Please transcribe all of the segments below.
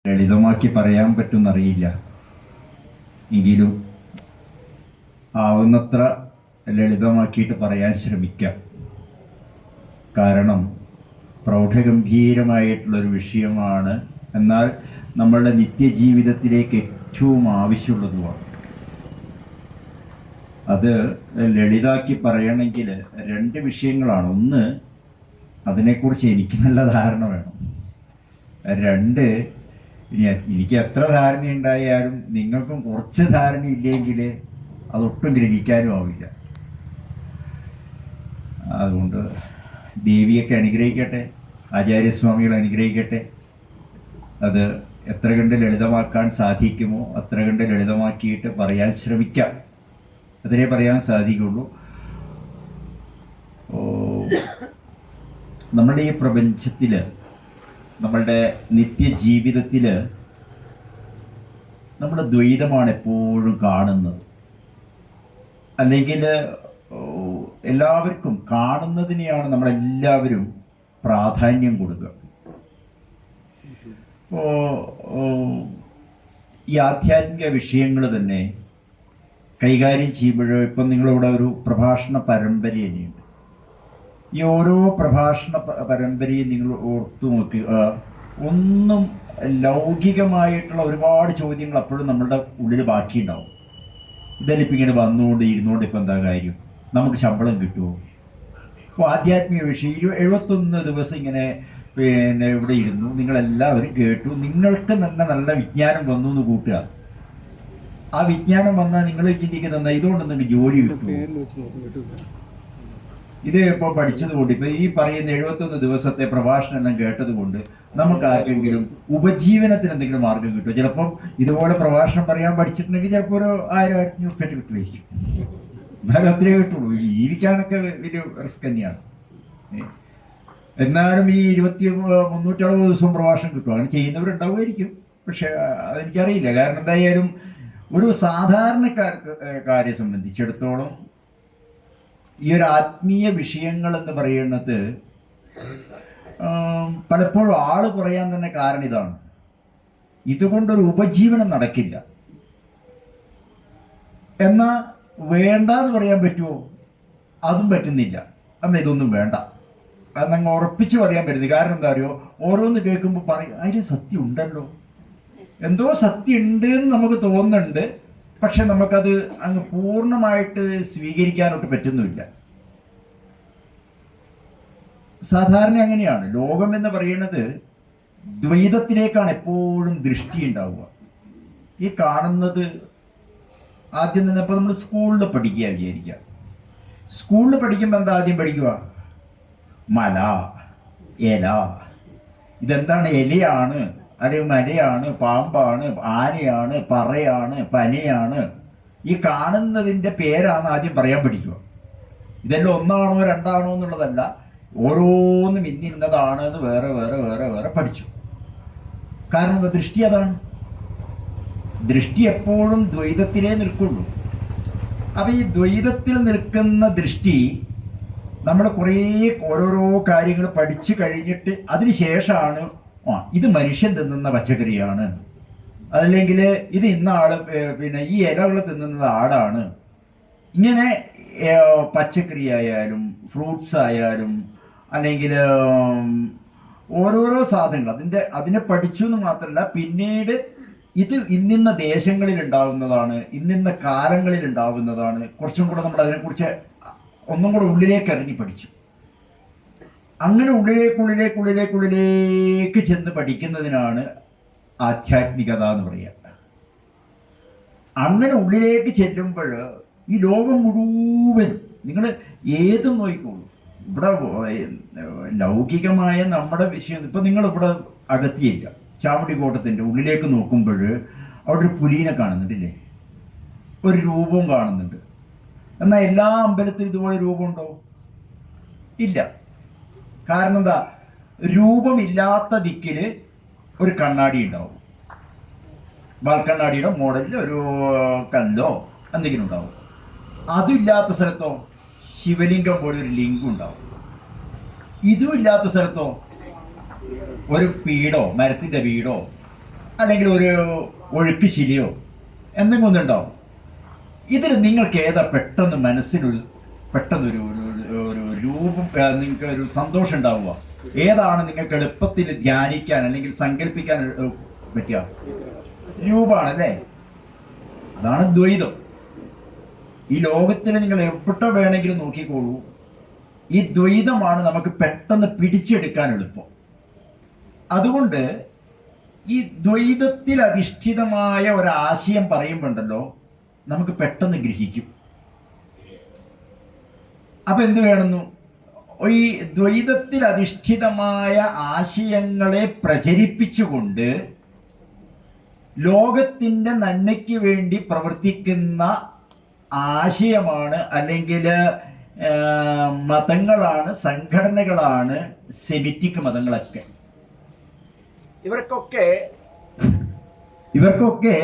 ലളിതമാക്കി പറയാൻ പറ്റുമെന്നറിയില്ല, എങ്കിലും ആവുന്നത്ര ലളിതമാക്കിയിട്ട് പറയാൻ ശ്രമിക്കാം. കാരണം പ്രൗഢഗംഭീരമായിട്ടുള്ളൊരു വിഷയമാണ്, എന്നാൽ നമ്മളുടെ നിത്യജീവിതത്തിലേക്ക് ഏറ്റവും ആവശ്യമുള്ളതുമാണ്. അത് ലളിതാക്കി പറയണമെങ്കിൽ രണ്ട് വിഷയങ്ങളാണ്. ഒന്ന്, അതിനെക്കുറിച്ച് എനിക്ക് നല്ല ധാരണ വേണം. രണ്ട്, എനിക്ക് എത്ര ധാരണയുണ്ടായാലും നിങ്ങൾക്കും കുറച്ച് ധാരണയില്ലെങ്കിൽ അതൊട്ടും ഗ്രഹിക്കാനും ആവില്ല. അതുകൊണ്ട് ദേവിയൊക്കെ അനുഗ്രഹിക്കട്ടെ, ആചാര്യസ്വാമികൾ അനുഗ്രഹിക്കട്ടെ. അത് എത്ര കണ്ട് ലളിതമാക്കാൻ സാധിക്കുമോ അത്ര കണ്ട് ലളിതമാക്കിയിട്ട് പറയാൻ ശ്രമിക്കാം. അതിനെ പറയാൻ സാധിക്കുള്ളൂ. നമ്മളുടെ ഈ പ്രപഞ്ചത്തിൽ, നമ്മളുടെ നിത്യജീവിതത്തിൽ നമ്മൾ ദ്വൈതമാണ് എപ്പോഴും കാണുന്നത്. അല്ലെങ്കിൽ എല്ലാവർക്കും കാണുന്നതിനെയാണ് നമ്മളെല്ലാവരും പ്രാധാന്യം കൊടുക്കുക. ഇപ്പോൾ ഈ ആധ്യാത്മിക വിഷയങ്ങൾ തന്നെ കൈകാര്യം ചെയ്യുമ്പോഴോ, ഇപ്പം നിങ്ങളിവിടെ ഒരു പ്രഭാഷണ പരമ്പര തന്നെയുണ്ട്. ഈ ഓരോ പ്രഭാഷണ പരമ്പരയും നിങ്ങൾ ഓർത്തു നോക്കുക, ഒന്നും ലൗകികമായിട്ടുള്ള ഒരുപാട് ചോദ്യങ്ങൾ അപ്പോഴും നമ്മളുടെ ഉള്ളിൽ ബാക്കിയുണ്ടാവും. ഇതെല്ലാം ഇപ്പം ഇങ്ങനെ വന്നുകൊണ്ട് ഇരുന്നുകൊണ്ട് ഇപ്പം എന്താ കാര്യം, നമുക്ക് ശമ്പളം കിട്ടുമോ? അപ്പോൾ ആധ്യാത്മിക വിഷയം 71 ദിവസം ഇങ്ങനെ ഇവിടെ ഇരുന്നു, നിങ്ങളെല്ലാവരും കേട്ടു, നിങ്ങൾക്ക് തന്നെ നല്ല വിജ്ഞാനം വന്നു എന്ന് കൂട്ടുക. ആ വിജ്ഞാനം വന്നാൽ നിങ്ങൾ ചിന്തിക്കുന്ന ഇതുകൊണ്ട് നിങ്ങൾക്ക് ജോലി കിട്ടുമോ? ഇത് ഇപ്പോൾ പഠിച്ചത് കൊണ്ട്, ഇപ്പം ഈ പറയുന്ന 71 ദിവസത്തെ പ്രഭാഷണം എല്ലാം കേട്ടത് കൊണ്ട് നമുക്ക് ആർക്കെങ്കിലും ഉപജീവനത്തിന് എന്തെങ്കിലും മാർഗം കിട്ടുമോ? ചിലപ്പം ഇതുപോലെ പ്രഭാഷണം പറയാൻ പഠിച്ചിട്ടുണ്ടെങ്കിൽ ചിലപ്പോൾ ഒരു 1000-1500 ഉറുപ്പിക കിട്ടുമായിരിക്കും. എന്നാലും അത്രേ കിട്ടുള്ളൂ. ജീവിക്കാനൊക്കെ വലിയ റിസ്ക് തന്നെയാണ്. എന്നാലും ഈ 360 ദിവസവും പ്രഭാഷണം കിട്ടും. അങ്ങനെ ചെയ്യുന്നവരുണ്ടാവുമായിരിക്കും, പക്ഷെ അതെനിക്കറിയില്ല. കാരണം എന്തായാലും ഒരു സാധാരണക്കാരെ സംബന്ധിച്ചിടത്തോളം ഈ ഒരു ആത്മീയ വിഷയങ്ങൾ എന്ന് പറയുന്നത് പലപ്പോഴും ആള് പറയാൻ തന്നെ കാരണം ഇതാണ്, ഇതുകൊണ്ടൊരു ഉപജീവനം നടക്കില്ല. എന്നാ വേണ്ടാന്ന് പറയാൻ പറ്റുമോ? അതും പറ്റുന്നില്ല. എന്നാ ഇതൊന്നും വേണ്ട എന്നങ്ങ് ഉറപ്പിച്ച് പറയാൻ പറ്റുന്നത്. കാരണം എന്താ അറിയോ, ഓരോന്ന് കേൾക്കുമ്പോൾ പറയും അതിന് സത്യം ഉണ്ടല്ലോ, എന്തോ സത്യം ഉണ്ട് എന്ന് നമുക്ക് തോന്നുന്നുണ്ട്, പക്ഷെ നമുക്കത് അങ്ങ് പൂർണ്ണമായിട്ട് സ്വീകരിക്കാനോട്ട് പറ്റുന്നുമില്ല. സാധാരണ അങ്ങനെയാണ്. ലോകം എന്ന് പറയുന്നത് ദ്വൈതത്തിലേക്കാണ് എപ്പോഴും ദൃഷ്ടി ഉണ്ടാവുക. ഈ കാണുന്നത് ആദ്യം തന്നെ ഇപ്പോൾ നമ്മൾ സ്കൂളിൽ പഠിക്കുക വിചാരിക്കുക. സ്കൂളിൽ പഠിക്കുമ്പോൾ എന്താ ആദ്യം പഠിക്കുക? മല, ഇല. ഇതെന്താണ്? ഇലയാണ്, അല്ലെങ്കിൽ മലയാണ്, പാമ്പാണ്, ആനയാണ്, പറയാണ്, പനയാണ്. ഈ കാണുന്നതിൻ്റെ പേരാണ് ആദ്യം പറയാൻ പഠിക്കുക. ഇതെല്ലാം ഒന്നാണോ രണ്ടാണോ എന്നുള്ളതല്ല, ഓരോന്നും ഇന്നിന്നതാണ് എന്ന് വേറെ വേറെ വേറെ വേറെ പഠിച്ചു. കാരണം എന്താ? ദൃഷ്ടി അതാണ്. ദൃഷ്ടി എപ്പോഴും ദ്വൈതത്തിലേ നിൽക്കുള്ളൂ. അപ്പം ഈ ദ്വൈതത്തിൽ നിൽക്കുന്ന ദൃഷ്ടി നമ്മൾ കുറേ ഓരോരോ കാര്യങ്ങൾ പഠിച്ചു കഴിഞ്ഞിട്ട് അതിന് ശേഷമാണ് ഇത് മനുഷ്യൻ തിന്നുന്ന പച്ചക്കറിയാണ്, അതല്ലെങ്കിൽ ഇത് ഇന്ന ആള് പിന്നെ ഈ ഇലകൾ തിന്നുന്നത് ആടാണ്. ഇങ്ങനെ പച്ചക്കറി ആയാലും ഫ്രൂട്ട്സ് ആയാലും അല്ലെങ്കിൽ ഓരോരോ സാധനങ്ങൾ അതിനെ പഠിച്ചു എന്ന് മാത്രമല്ല, പിന്നീട് ഇത് ഇന്നിന്ന ദേശങ്ങളിൽ ഉണ്ടാകുന്നതാണ്, ഇന്നിന്ന കാലങ്ങളിൽ ഉണ്ടാകുന്നതാണ്. കുറച്ചും കൂടെ നമ്മൾ അതിനെക്കുറിച്ച് ഒന്നും കൂടെ ഉള്ളിലേക്ക് ഇറങ്ങി പഠിച്ചു. അങ്ങനെ ഉള്ളിലേക്ക് ചെന്ന് പഠിക്കുന്നതിനാണ് ആധ്യാത്മികത എന്ന് പറയുക. അങ്ങനെ ഉള്ളിലേക്ക് ചെല്ലുമ്പോൾ ഈ ലോകം മുഴുവൻ നിങ്ങൾ ഏതും നോക്കിക്കോളൂ. ഇവിടെ ലൗകികമായ നമ്മുടെ വിഷയം, ഇപ്പം നിങ്ങളിവിടെ അകത്തിയില്ല, ചാവടിക്കോട്ടത്തിൻ്റെ ഉള്ളിലേക്ക് നോക്കുമ്പോൾ അവിടെ ഒരു പുലിനെ കാണുന്നുണ്ടില്ലേ, ഒരു രൂപവും കാണുന്നുണ്ട്. എന്നാൽ എല്ലാ അമ്പലത്തിലും ഇതുപോലെ രൂപമുണ്ടോ? ഇല്ല. കാരണം എന്താ? രൂപമില്ലാത്ത ദിക്കിൽ ഒരു കണ്ണാടി ഉണ്ടാവും, വാൽക്കണ്ണാടിയുടെ മോഡലിൽ ഒരു കല്ലോ എന്തെങ്കിലും ഉണ്ടാവും. അതുമില്ലാത്ത സ്ഥലത്തോ ശിവലിംഗം പോലെ ഒരു ലിംഗം ഉണ്ടാവും. ഇതും ഇല്ലാത്ത സ്ഥലത്തോ ഒരു വീടോ മരത്തിൻ്റെ വീടോ അല്ലെങ്കിൽ ഒരു ഒഴുക്ക് ശിലയോ എന്തെങ്കിലും ഒന്നുണ്ടാവും. ഇതിൽ നിങ്ങൾക്ക് ഏതാ പെട്ടെന്ന് മനസ്സിനൊരു പെട്ടെന്നൊരു ഒരു രൂപം, നിങ്ങൾക്ക് ഒരു സന്തോഷം ഉണ്ടാവുക? ഏതാണ് നിങ്ങൾക്ക് എളുപ്പത്തിൽ ധ്യാനിക്കാൻ അല്ലെങ്കിൽ സങ്കല്പിക്കാൻ പറ്റുക? രൂപമാണല്ലേ? അതാണ് ദ്വൈതം. ഈ ലോകത്തിൽ നിങ്ങൾ എവിടെ വേണമെങ്കിലും നോക്കിക്കോളൂ, ഈ ദ്വൈതമാണ് നമുക്ക് പെട്ടെന്ന് പിടിച്ചെടുക്കാൻ എളുപ്പം. അതുകൊണ്ട് ഈ ദ്വൈതത്തിൽ അധിഷ്ഠിതമായ ഒരാശയം പറയുമ്പോണ്ടല്ലോ നമുക്ക് പെട്ടെന്ന് ഗ്രഹിക്കും. അപ്പൊ എന്ത് വേണമെന്നു? ഈ ദ്വൈതത്തിൽ അധിഷ്ഠിതമായ ആശയങ്ങളെ പ്രചരിപ്പിച്ചുകൊണ്ട് ലോകത്തിന്റെ നന്മയ്ക്ക് വേണ്ടി പ്രവർത്തിക്കുന്ന ആശയമാണ്, അല്ലെങ്കിൽ മതങ്ങളാണ്, സംഘടനകളാണ് സെമിറ്റിക് മതങ്ങളൊക്കെ. ഇവർക്കൊക്കെ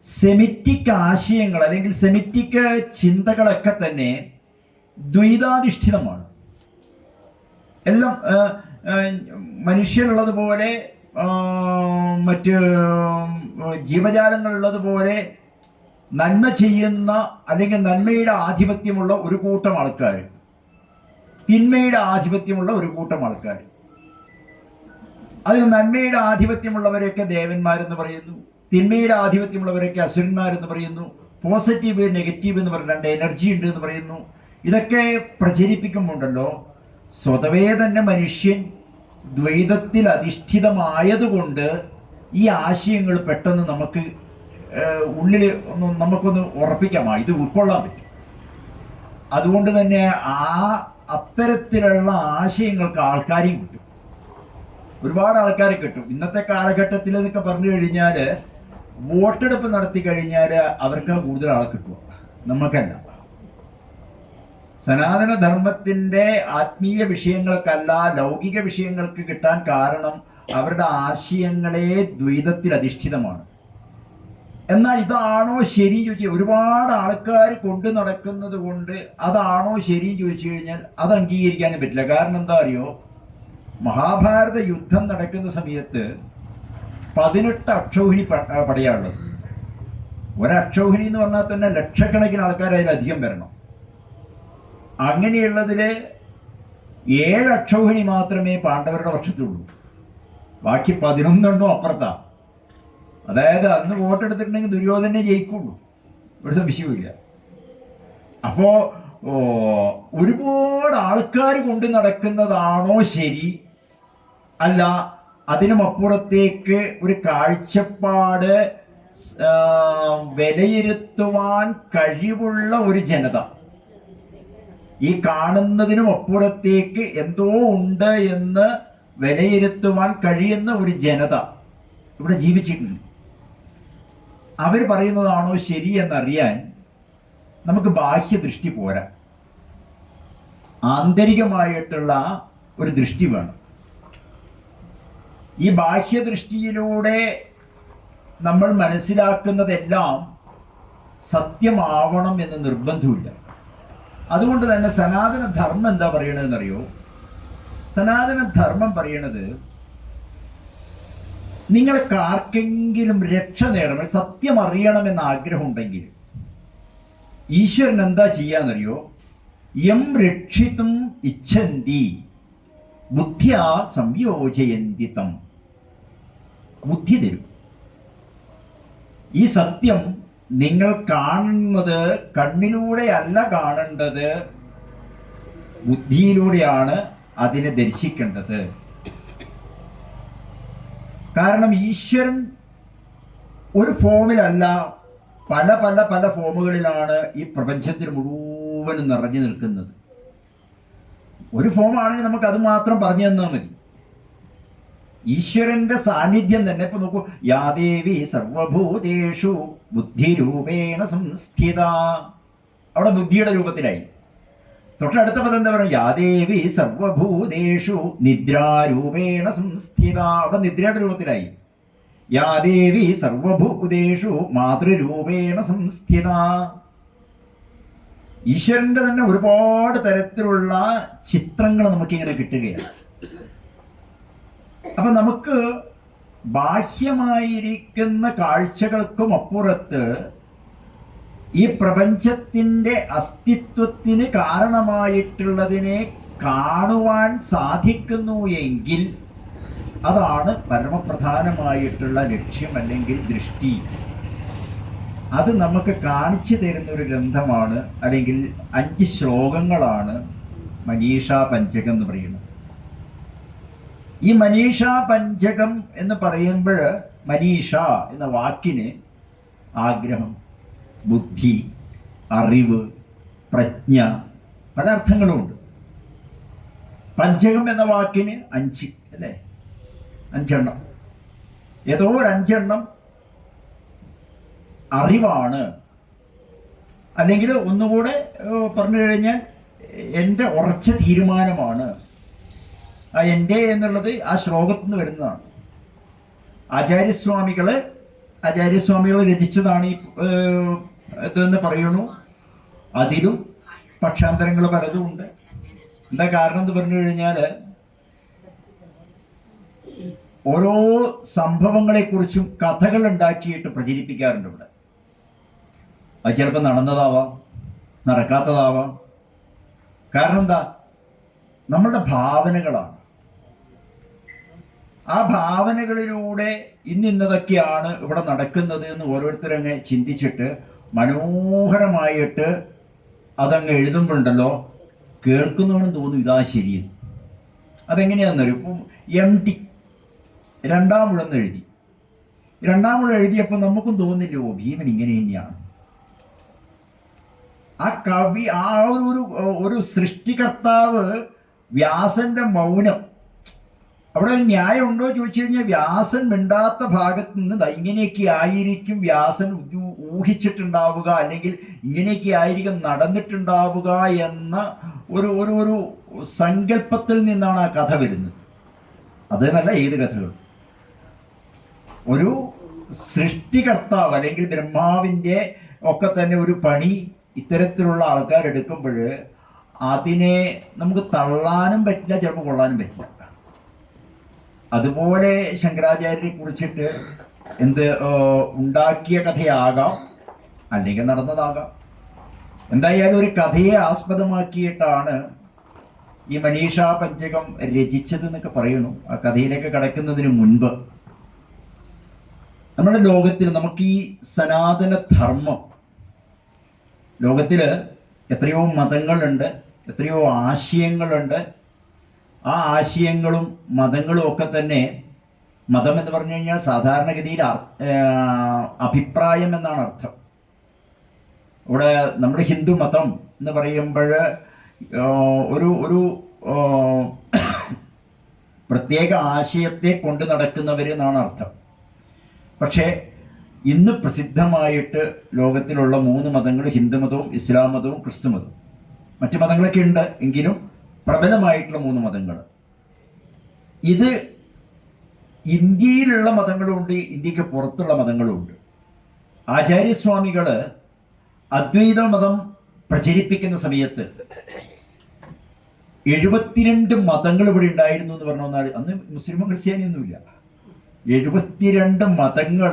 സെമിറ്റിക് ആശയങ്ങൾ അല്ലെങ്കിൽ സെമിറ്റിക് ചിന്തകളൊക്കെ തന്നെ ദ്വൈതാധിഷ്ഠിതമാണ്. എല്ലാം മനുഷ്യരുള്ളതുപോലെ മറ്റ് ജീവജാലങ്ങളുള്ളതുപോലെ നന്മ ചെയ്യുന്ന അല്ലെങ്കിൽ നന്മയുടെ ആധിപത്യമുള്ള ഒരു കൂട്ടം ആൾക്കാർ, തിന്മയുടെ ആധിപത്യമുള്ള ഒരു കൂട്ടം ആൾക്കാർ. അതിന് നന്മയുടെ ആധിപത്യമുള്ളവരെയൊക്കെ ദേവന്മാരെന്ന് പറയുന്നു, തിന്മയുടെ ആധിപത്യമുള്ളവരൊക്കെ അസുരന്മാരെന്ന് പറയുന്നു, പോസിറ്റീവ് നെഗറ്റീവ് എന്ന് പറഞ്ഞ രണ്ട് എനർജി ഉണ്ട് എന്ന് പറയുന്നു. ഇതൊക്കെ പ്രചരിപ്പിക്കുമ്പോണ്ടല്ലോ സ്വതവേ തന്നെ മനുഷ്യൻ ദ്വൈതത്തിൽ അധിഷ്ഠിതമായതുകൊണ്ട് ഈ ആശയങ്ങൾ പെട്ടെന്ന് നമുക്ക് ഉള്ളിൽ നമുക്കൊന്ന് ഉറപ്പിക്കാം, ഇത് ഉൾക്കൊള്ളാൻ പറ്റും. അതുകൊണ്ട് തന്നെ അത്തരത്തിലുള്ള ആശയങ്ങൾക്ക് ആൾക്കാരെയും കിട്ടും, ഒരുപാട് ആൾക്കാരെ കിട്ടും. ഇന്നത്തെ കാലഘട്ടത്തിൽ എന്നൊക്കെ പറഞ്ഞു കഴിഞ്ഞാൽ വോട്ടെടുപ്പ് നടത്തി കഴിഞ്ഞാൽ അവർക്ക് കൂടുതൽ ആളെ കിട്ടുക, നമുക്കല്ല. സനാതന ധർമ്മത്തിന്റെ ആത്മീയ വിഷയങ്ങൾക്കല്ല, ലൗകിക വിഷയങ്ങൾക്ക് കിട്ടാൻ കാരണം അവരുടെ ആശയങ്ങളെ ദ്വൈതത്തിൽ അധിഷ്ഠിതമാണ്. എന്നാൽ ഇതാണോ ശരി ചോദിച്ചാൽ, ഒരുപാട് ആൾക്കാർ കൊണ്ടു നടക്കുന്നത് കൊണ്ട് അതാണോ ശരി ചോദിച്ചു കഴിഞ്ഞാൽ അത് അംഗീകരിക്കാനും പറ്റില്ല. കാരണം എന്താ അറിയോ, മഹാഭാരത യുദ്ധം നടക്കുന്ന സമയത്ത് 18 അക്ഷൗഹിണി പടയാളുള്ളത്. ഒരക്ഷൗഹിണി എന്ന് പറഞ്ഞാൽ തന്നെ ലക്ഷക്കണക്കിന് ആൾക്കാർ അതിലധികം വരണം. അങ്ങനെയുള്ളതില് 7 അക്ഷൗഹിണി മാത്രമേ പാണ്ഡവരുടെ പക്ഷത്തുള്ളൂ, ബാക്കി 11 അപ്പുറത്താ. അതായത് അന്ന് വോട്ടെടുത്തിട്ടുണ്ടെങ്കിൽ ദുര്യോധനെ ജയിക്കുള്ളൂ, ഒരു സംശയവുമില്ല. അപ്പോ ഒരുപാട് ആൾക്കാർ കൊണ്ട് നടക്കുന്നതാണോ ശരി, അല്ല അതിനുമപ്പുറത്തേക്ക് ഒരു കാഴ്ചപ്പാട് വിലയിരുത്തുവാൻ കഴിവുള്ള ഒരു ജനത, ഈ കാണുന്നതിനും അപ്പുറത്തേക്ക് എന്തോ ഉണ്ട് എന്ന് വിലയിരുത്തുവാൻ കഴിയുന്ന ഒരു ജനത ഇവിടെ ജീവിച്ചിട്ടുണ്ട്. അവർ പറയുന്നതാണോ ശരി എന്നറിയാൻ നമുക്ക് ബാഹ്യദൃഷ്ടി പോരാ, ആന്തരികമായിട്ടുള്ള ഒരു ദൃഷ്ടി വേണം. ഈ ബാഹ്യദൃഷ്ടിയിലൂടെ നമ്മൾ മനസ്സിലാക്കുന്നതെല്ലാം സത്യമാവണം എന്ന് നിർബന്ധമില്ല. അതുകൊണ്ട് തന്നെ സനാതന ധർമ്മം എന്താ പറയണതെന്നറിയോ? സനാതന ധർമ്മം പറയണത്, നിങ്ങൾക്ക് ആർക്കെങ്കിലും രക്ഷ നേടണം, സത്യം അറിയണമെന്ന് ആഗ്രഹമുണ്ടെങ്കിൽ ഈശ്വരൻ എന്താ ചെയ്യാന്നറിയോ? യം രക്ഷിതും ഇച്ഛന്തി ബുദ്ധ്യാ സംയോജയന്തി തം. ബുദ്ധി തരും. ഈ സത്യം നിങ്ങൾ കാണുന്നത് കണ്ണിലൂടെ അല്ല കാണേണ്ടത്, ബുദ്ധിയിലൂടെയാണ് അതിനെ ദർശിക്കേണ്ടത്. കാരണം ഈശ്വരൻ ഒരു ഫോമിലല്ല, പല പല പല ഫോമുകളിലാണ് ഈ പ്രപഞ്ചത്തിൽ മുഴുവനും നിറഞ്ഞു നിൽക്കുന്നത്. ഒരു ഫോമാണെങ്കിൽ നമുക്ക് അത് മാത്രം പറഞ്ഞു തന്നാൽ മതി. ഈശ്വരന്റെ സാന്നിധ്യം തന്നെ ഇപ്പൊ നോക്കൂ, യാദേവി സർവഭൂതേഷു ബുദ്ധിരൂപേണ സംസ്ഥിത. അവിടെ ബുദ്ധിയുടെ രൂപത്തിലായി. തൊട്ടടുത്ത പദം എന്താ പറയുക? യാദേവി സർവഭൂതേഷു നിദ്രാരൂപേണ സംസ്ഥിത. അവിടെ നിദ്രയുടെ രൂപത്തിലായി. യാദേവി സർവഭൂതേഷു മാതൃരൂപേണ സംസ്ഥിത. ഈശ്വരന്റെ തന്നെ ഒരുപാട് തരത്തിലുള്ള ചിത്രങ്ങൾ നമുക്കിങ്ങനെ കിട്ടുകയാണ്. അപ്പൊ നമുക്ക് ബാഹ്യമായിരിക്കുന്ന കാഴ്ചകൾക്കും അപ്പുറത്ത് ഈ പ്രപഞ്ചത്തിൻ്റെ അസ്തിത്വത്തിന് കാരണമായിട്ടുള്ളതിനെ കാണുവാൻ സാധിക്കുന്നു എങ്കിൽ അതാണ് പരമപ്രധാനമായിട്ടുള്ള ലക്ഷ്യം അല്ലെങ്കിൽ ദൃഷ്ടി. അത് നമുക്ക് കാണിച്ചു തരുന്ന ഒരു ഗ്രന്ഥമാണ്, അല്ലെങ്കിൽ 5 ശ്ലോകങ്ങളാണ് മനീഷാ പഞ്ചകം എന്ന് പറയുന്നത്. ഈ മനീഷാ പഞ്ചകം എന്ന് പറയുമ്പോൾ മനീഷ എന്ന വാക്കിന് ആഗ്രഹം, ബുദ്ധി, അറിവ്, പ്രജ്ഞ പല അർത്ഥങ്ങളുമുണ്ട്. പഞ്ചകം എന്ന വാക്കിന് 5 അല്ലേ, 5 എണ്ണം. ഏതോ ഒരു 5 എണ്ണം അറിവാണ്, അല്ലെങ്കിൽ ഒന്നുകൂടെ പറഞ്ഞു കഴിഞ്ഞാൽ എൻ്റെ ഉറച്ച തീരുമാനമാണ്. ആ എൻ്റെ എന്നുള്ളത് ആ ശ്ലോകത്തിൽ നിന്ന് വരുന്നതാണ്. ആചാര്യസ്വാമികൾ രചിച്ചതാണ് ഈ ഇതെന്ന് പറയുന്നു. അതിലും പക്ഷാന്തരങ്ങൾ പലതും ഉണ്ട്. എന്താ കാരണം എന്ന് പറഞ്ഞു കഴിഞ്ഞാൽ ഓരോ സംഭവങ്ങളെക്കുറിച്ചും കഥകൾ ഉണ്ടാക്കിയിട്ട് പ്രചരിപ്പിക്കാറുണ്ട് ഇവിടെ. അത് ചിലപ്പോൾ നടന്നതാവാം, നടക്കാത്തതാവാം. കാരണം എന്താ, നമ്മളുടെ ഭാവനകളാണ്. ആ ഭാവനകളിലൂടെ ഇന്നതൊക്കെയാണ് ഇവിടെ നടക്കുന്നത് എന്ന് ഓരോരുത്തരങ്ങ് ചിന്തിച്ചിട്ട് മനോഹരമായിട്ട് അതങ്ങ് എഴുതുമ്പോണ്ടല്ലോ, കേൾക്കുന്നവനും തോന്നും ഇതാ ശരിയെന്ന്. അതെങ്ങനെയാണെന്നറിയും. ഇപ്പം MT 2-ാം ഊഴെന്ന് എഴുതി. 2-ാം ഊഴം എഴുതിയപ്പോൾ നമുക്കും തോന്നില്ല, ഓ ഭീമൻ ഇങ്ങനെ തന്നെയാണ്. ആ കവി, ആ ഒരു സൃഷ്ടികർത്താവ് വ്യാസന്റെ മൗനം, അവിടെ ന്യായം ഉണ്ടോ ചോദിച്ചു കഴിഞ്ഞാൽ വ്യാസൻ മിണ്ടാത്ത ഭാഗത്ത് നിന്ന് ഇങ്ങനെയൊക്കെ ആയിരിക്കും വ്യാസൻ ഊഹിച്ചിട്ടുണ്ടാവുക, അല്ലെങ്കിൽ ഇങ്ങനെയൊക്കെ ആയിരിക്കും നടന്നിട്ടുണ്ടാവുക എന്ന ഒരു സങ്കല്പത്തിൽ നിന്നാണ് ആ കഥ വരുന്നത്. അതെന്നല്ല ഏത് കഥകളും. ഒരു സൃഷ്ടികർത്താവ് അല്ലെങ്കിൽ ബ്രഹ്മാവിൻ്റെ ഒക്കെ തന്നെ ഒരു പണി ഇത്തരത്തിലുള്ള ആൾക്കാരെടുക്കുമ്പോൾ അതിനെ നമുക്ക് തള്ളാനും പറ്റില്ല, ചിലപ്പോൾ കൊള്ളാനും പറ്റില്ല. അതുപോലെ ശങ്കരാചാര്യരെ കുറിച്ചിട്ട് ഉണ്ടാക്കിയ കഥയാകാം, അല്ലെങ്കിൽ നടന്നതാകാം. എന്തായാലും ഒരു കഥയെ ആസ്പദമാക്കിയിട്ടാണ് ഈ മനീഷാ പഞ്ചകം രചിച്ചത് എന്നൊക്കെ പറയുന്നു. ആ കഥയിലേക്ക് കടക്കുന്നതിന് മുൻപ് നമ്മുടെ ലോകത്തിൽ നമുക്ക് ഈ സനാതന ധർമ്മം, ലോകത്തിൽ എത്രയോ മതങ്ങളുണ്ട്, എത്രയോ ആശയങ്ങളുണ്ട്. ആ ആശയങ്ങളും മതങ്ങളും ഒക്കെ തന്നെ, മതം എന്ന് പറഞ്ഞു കഴിഞ്ഞാൽ സാധാരണഗതിയിൽ അഭിപ്രായം എന്നാണ് അർത്ഥം. ഇവിടെ നമ്മുടെ ഹിന്ദു മതം എന്ന് പറയുമ്പോൾ ഒരു പ്രത്യേക ആശയത്തെ കൊണ്ട് നടക്കുന്നവർ എന്നാണ് അർത്ഥം. പക്ഷേ ഇന്ന് പ്രസിദ്ധമായിട്ട് ലോകത്തിലുള്ള 3 മതങ്ങൾ, ഹിന്ദുമതവും ഇസ്ലാം മതവും ക്രിസ്തു മതവും, മറ്റു മതങ്ങളൊക്കെ ഉണ്ട് എങ്കിലും പ്രബലമായിട്ടുള്ള 3 മതങ്ങൾ. ഇത് ഇന്ത്യയിലുള്ള മതങ്ങളുമുണ്ട്, ഇന്ത്യക്ക് പുറത്തുള്ള മതങ്ങളുമുണ്ട്. ആചാര്യസ്വാമികൾ അദ്വൈത മതം പ്രചരിപ്പിക്കുന്ന സമയത്ത് 72 മതങ്ങൾ ഇവിടെ ഉണ്ടായിരുന്നു എന്ന് പറഞ്ഞാൽ, അന്ന് മുസ്ലിമും ക്രിസ്ത്യാനിയൊന്നുമില്ല, 72 മതങ്ങൾ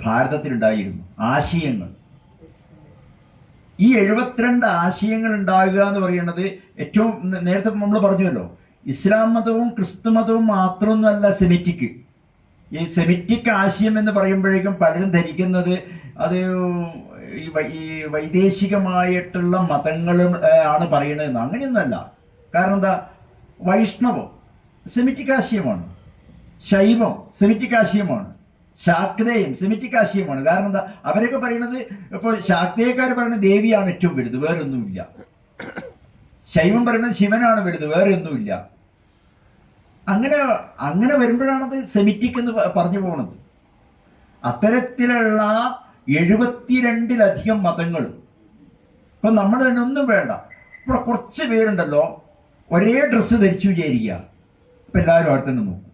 ഭാരതത്തിലുണ്ടായിരുന്നു, ആശയങ്ങൾ. ഈ 72 ആശയങ്ങൾ ഉണ്ടാകുക എന്ന് പറയുന്നത് ഏറ്റവും നേരത്തെ നമ്മൾ പറഞ്ഞുവല്ലോ, ഇസ്ലാം മതവും ക്രിസ്തു മതവും മാത്രമൊന്നുമല്ല സെമിറ്റിക്. ഈ സെമിറ്റിക് ആശയം എന്ന് പറയുമ്പോഴേക്കും പലരും ധരിക്കുന്നത് അത് ഈ വൈദേശികമായിട്ടുള്ള മതങ്ങളും ആണ് പറയണതെന്ന്. അങ്ങനെയൊന്നുമല്ല. കാരണം എന്താ, വൈഷ്ണവം സെമിറ്റിക് ആശയമാണ്, ശൈവം സെമിറ്റിക് ആശയമാണ്, ശാക്തേയം സെമിറ്റിക് ആശയമാണ്. കാരണം എന്താ, അവരൊക്കെ പറയുന്നത്, ഇപ്പോൾ ശാക്തേയക്കാർ പറയുന്നത് ദേവിയാണ് ഏറ്റവും വലുത്, വേറെ ഒന്നുമില്ല. ശൈവം പറയുന്നത് ശിവനാണ് വലുത്, വേറെ ഒന്നുമില്ല. അങ്ങനെ വരുമ്പോഴാണത് സെമിറ്റിക് എന്ന് പറഞ്ഞു പോകുന്നത്. അത്തരത്തിലുള്ള 72-ലധികം മതങ്ങൾ. ഇപ്പൊ നമ്മൾ തന്നെ ഒന്നും വേണ്ട, ഇവിടെ കുറച്ച് പേരുണ്ടല്ലോ ഒരേ ഡ്രസ്സ് ധരിച്ചു വിചാരിക്കുക, ഇപ്പൊ എല്ലാവരും അവിടെ തന്നെ നോക്കും,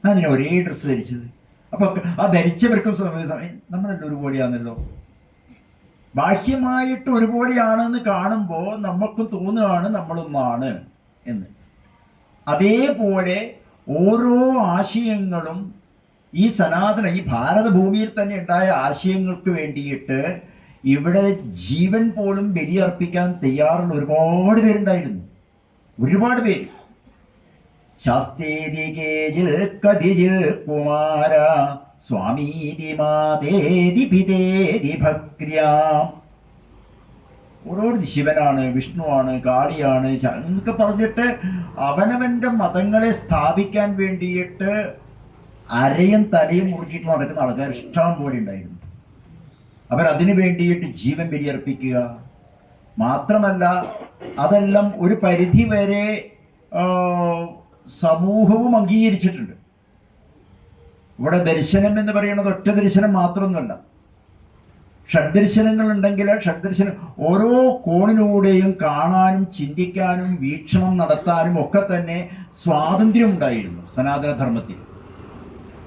അതിനെ ഒരേ ഡ്രസ്സ് ധരിച്ചത്. അപ്പൊ ആ ധരിച്ചവർക്കും സമയം നമ്മളെല്ലാം ഒരുപോലെയാണല്ലോ. ബാഹ്യമായിട്ട് ഒരുപോലെയാണെന്ന് കാണുമ്പോൾ നമുക്കും തോന്നുകയാണ് നമ്മളൊന്നാണ് എന്ന്. അതേപോലെ ഓരോ ആശയങ്ങളും ഈ സനാതന ഈ ഭാരതഭൂമിയിൽ തന്നെ ഉണ്ടായ ആശയങ്ങൾക്ക് വേണ്ടിയിട്ട് ഇവിടെ ജീവൻ പോലും ബലിയർപ്പിക്കാൻ തയ്യാറുള്ള ഒരുപാട് പേരുണ്ടായിരുന്നു. ഒരുപാട് പേര്. ശാസ്തേതി കേജിൽ കതിജിൽ കുമാര സ്വാമീതി മാതേതി പിതേതി ഭക്ര്യാം. ഓരോ ശിവനാണ്, വിഷ്ണുവാണ്, കാളിയാണ് എന്നൊക്കെ പറഞ്ഞിട്ട് അവനവന്റെ മതങ്ങളെ സ്ഥാപിക്കാൻ വേണ്ടിയിട്ട് അരയും തലയും മുറുക്കിയിട്ട് നടക്കുന്ന ആൾക്കാർ ഇഷ്ടം പോലെ ഉണ്ടായിരുന്നു. അവരതിനു വേണ്ടിയിട്ട് ജീവൻ ബലിയർപ്പിക്കുക മാത്രമല്ല, അതെല്ലാം ഒരു പരിധി വരെ സമൂഹവും അംഗീകരിച്ചിട്ടുണ്ട്. ഇവിടെ ദർശനം എന്ന് പറയുന്നത് ഒറ്റ ദർശനം മാത്രമൊന്നുമല്ല. ഷഡ്ദർശനങ്ങൾ ഉണ്ടെങ്കിൽ ഷഡ്ദർശനം ഓരോ കോണിലൂടെയും കാണാനും ചിന്തിക്കാനും വീക്ഷണം നടത്താനും ഒക്കെ തന്നെ സ്വാതന്ത്ര്യം ഉണ്ടായിരുന്നു സനാതനധർമ്മത്തിൽ.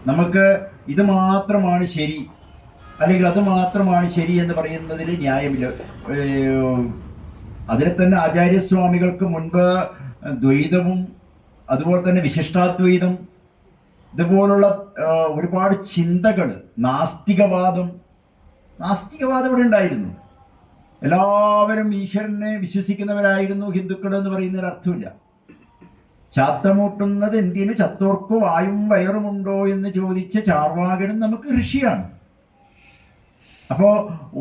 നമുക്ക് ഇത് മാത്രമാണ് ശരി അല്ലെങ്കിൽ അത് മാത്രമാണ് ശരി എന്ന് പറയുന്നതിൽ ന്യായമില്ല. അതിൽ തന്നെ ആചാര്യസ്വാമികൾക്ക് മുൻപ് ദ്വൈതവും അതുപോലെ തന്നെ വിശിഷ്ടാദ്വൈതം ഇതുപോലുള്ള ഒരുപാട് ചിന്തകൾ, നാസ്തികവാദം ഇവിടെ ഉണ്ടായിരുന്നു. എല്ലാവരും ഈശ്വരനെ വിശ്വസിക്കുന്നവരായിരുന്നു ഹിന്ദുക്കൾ എന്ന് പറയുന്നതിൽ അർത്ഥമില്ല. ചാത്തമൂട്ടുന്നത് എന്തിനു ചത്തോർക്കു വായും വയറുമുണ്ടോ എന്ന് ചോദിച്ച ചാർവാകനും നമുക്ക് ഋഷിയാണ്. അപ്പോ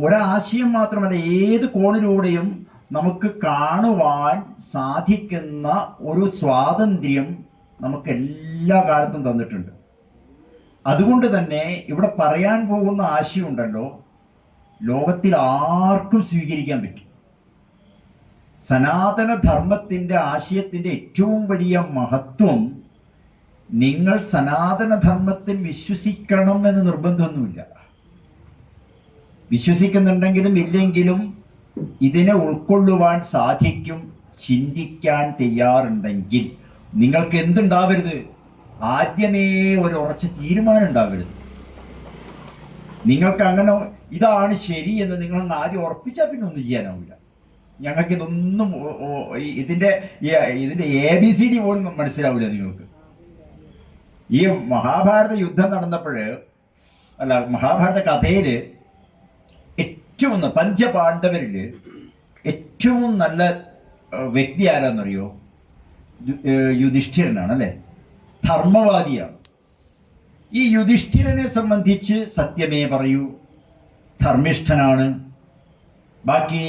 ഒരാശയം മാത്രമല്ല, ഏത് കോണിലൂടെയും നമുക്ക് കാണുവാൻ സാധിക്കുന്ന ഒരു സ്വാതന്ത്ര്യം നമുക്ക് എല്ലാ കാലത്തും തന്നിട്ടുണ്ട്. അതുകൊണ്ട് തന്നെ ഇവിടെ പറയാൻ പോകുന്ന ആശയം ഉണ്ടല്ലോ, ലോകത്തിൽ ആർക്കും സ്വീകരിക്കാൻ പറ്റും. സനാതനധർമ്മത്തിന്റെ ആശയത്തിന്റെ ഏറ്റവും വലിയ മഹത്വം, നിങ്ങൾ സനാതനധർമ്മത്തിൽ വിശ്വസിക്കണം എന്ന് നിർബന്ധമൊന്നുമില്ല. വിശ്വസിക്കുന്നുണ്ടെങ്കിലും ഇല്ലെങ്കിലും ഇതിനെ ഉൾക്കൊള്ളുവാൻ സാധിക്കും. ചിന്തിക്കാൻ തയ്യാറുണ്ടെങ്കിൽ നിങ്ങൾക്ക് എന്തുണ്ടാവരുത്, ആദ്യമേ ഒരു ഉറച്ച തീരുമാനം ഉണ്ടാവരുത്. നിങ്ങൾക്ക് അങ്ങനെ ഇതാണ് ശരി എന്ന് നിങ്ങളൊന്ന് ആദ്യം ഉറപ്പിച്ചാൽ പിന്നെ ഒന്നും ചെയ്യാനാവില്ല. ഞങ്ങൾക്ക് ഇതൊന്നും ഇതിന്റെ ABCD പോലും മനസ്സിലാവില്ല നിങ്ങൾക്ക്. ഈ മഹാഭാരത യുദ്ധം നടന്നപ്പോഴ് മഹാഭാരത കഥയില് ഏറ്റവും പഞ്ചപാണ്ഡവരില് ഏറ്റവും നല്ല വ്യക്തി ആരാന്നറിയോ? യുധിഷ്ഠിരനാണ് അല്ലെ, ധർമ്മവാദിയാണ്. ഈ യുധിഷ്ഠിരനെ സംബന്ധിച്ച് സത്യമേ പറയൂ, ധർമ്മിഷ്ഠനാണ്. ബാക്കി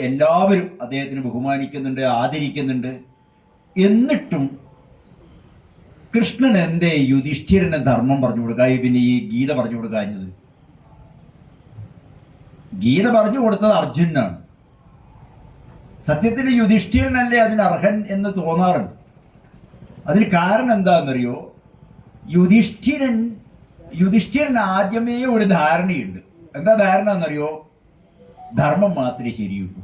എല്ലാവരും അദ്ദേഹത്തിന് ബഹുമാനിക്കുന്നുണ്ട്, ആദരിക്കുന്നുണ്ട്. എന്നിട്ടും കൃഷ്ണൻ എന്തേ യുധിഷ്ഠിരന് ധർമ്മം പറഞ്ഞു കൊടുക്കുക, പിന്നെ ഈ ഗീത പറഞ്ഞു കൊടുക്കാഞ്ഞത്? ഗീത പറഞ്ഞു കൊടുത്തത് അർജുനാണ്. സത്യത്തിൽ യുധിഷ്ഠിരനല്ലേ അതിന് അർഹൻ എന്ന് തോന്നാറുണ്ട്. അതിന് കാരണം എന്താണെന്നറിയോ? യുധിഷ്ഠിരൻ ആദ്യമേ ഒരു ധാരണയുണ്ട്. എന്താ ധാരണ എന്നറിയോ? ധർമ്മം മാത്രമേ ശരിയുള്ളൂ,